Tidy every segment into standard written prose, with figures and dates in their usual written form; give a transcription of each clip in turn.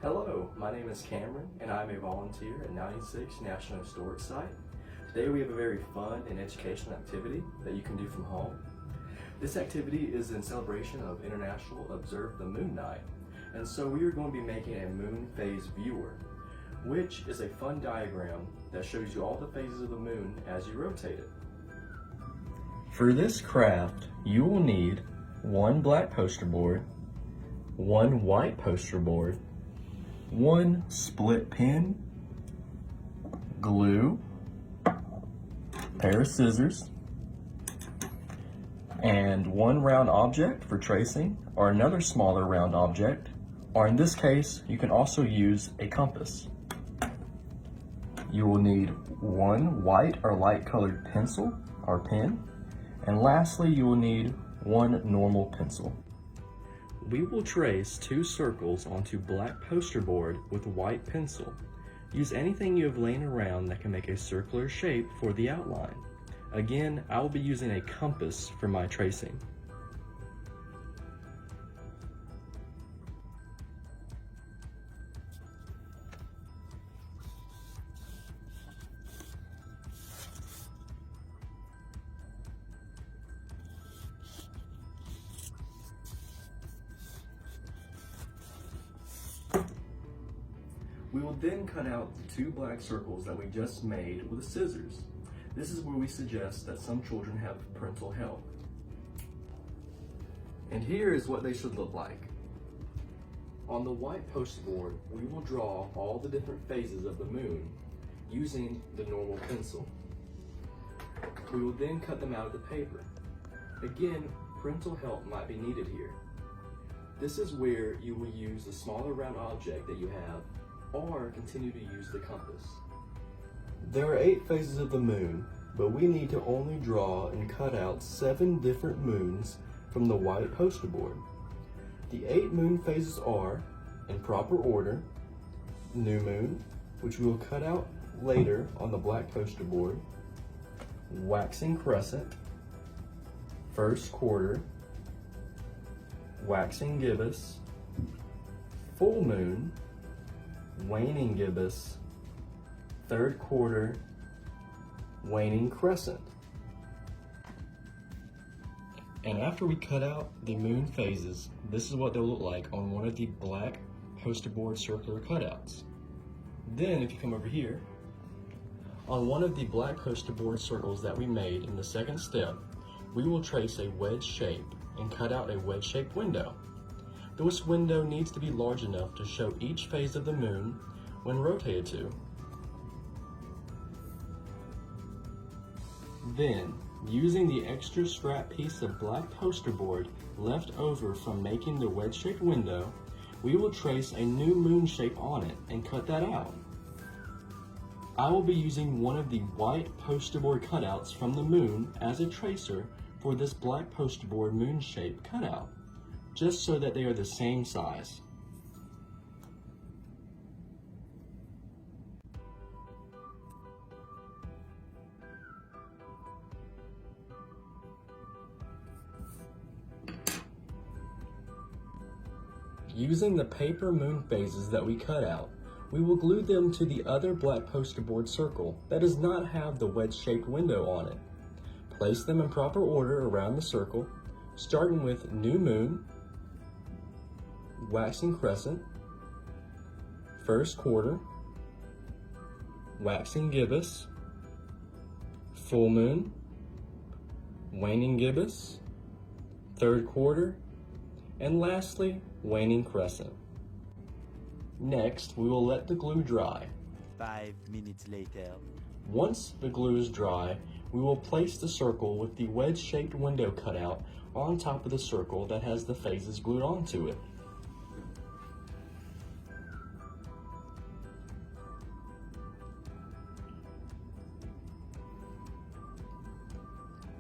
Hello, my name is Cameron and I'm a volunteer at 96 National Historic Site. Today we have a very fun and educational activity that you can do from home. This activity is in celebration of International Observe the Moon Night, and so we are going to be making a moon phase viewer, which is a fun diagram that shows you all the phases of the moon as you rotate it. For this craft, you will need one black poster board, one white poster board, one split pen, glue, pair of scissors, and one round object for tracing, or another smaller round object, or in this case, you can also use a compass. You will need one white or light colored pencil or pen, and lastly, you will need one normal pencil. We will trace two circles onto black poster board with white pencil. Use anything you have laying around that can make a circular shape for the outline. Again, I will be using a compass for my tracing. We will then cut out the two black circles that we just made with the scissors. This is where we suggest that some children have parental help. And here is what they should look like. On the white poster board, we will draw all the different phases of the moon using the normal pencil. We will then cut them out of the paper. Again, parental help might be needed here. This is where you will use the smaller round object that you have, or continue to use the compass. There are 8 phases of the moon, but we need to only draw and cut out 7 different moons from the white poster board. The 8 moon phases are, in proper order, new moon, which we will cut out later on the black poster board, waxing crescent, first quarter, waxing gibbous, full moon, waning gibbous, third quarter, waning crescent. And after we cut out the moon phases, this is what they'll look like on one of the black poster board circular cutouts. Then if you come over here, on one of the black poster board circles that we made in the second step, we will trace a wedge shape and cut out a wedge-shaped window. This window needs to be large enough to show each phase of the moon when rotated to. Then, using the extra scrap piece of black poster board left over from making the wedge-shaped window, we will trace a new moon shape on it and cut that out. I will be using one of the white poster board cutouts from the moon as a tracer for this black poster board moon shape cutout, just so that they are the same size. Using the paper moon phases that we cut out, we will glue them to the other black poster board circle that does not have the wedge-shaped window on it. Place them in proper order around the circle, starting with new moon, waxing crescent, first quarter, waxing gibbous, full moon, waning gibbous, third quarter, and lastly, waning crescent. Next, we will let the glue dry. 5 minutes later. Once the glue is dry, we will place the circle with the wedge-shaped window cutout on top of the circle that has the phases glued onto it.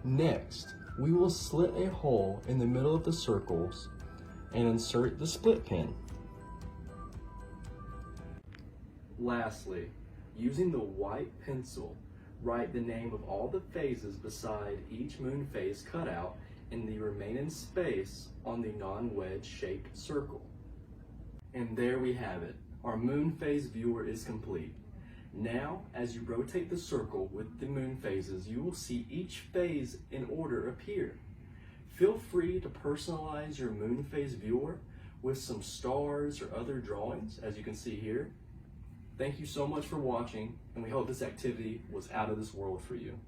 Next, we will slit a hole in the middle of the circles and insert the split pin. Lastly, using the white pencil, write the name of all the phases beside each moon phase cutout in the remaining space on the non-wedge shaped circle. And there we have it, Our moon phase viewer is complete. Now, as you rotate the circle with the moon phases, you will see each phase in order appear. Feel free to personalize your moon phase viewer with some stars or other drawings, as you can see here. Thank you so much for watching, and we hope this activity was out of this world for you.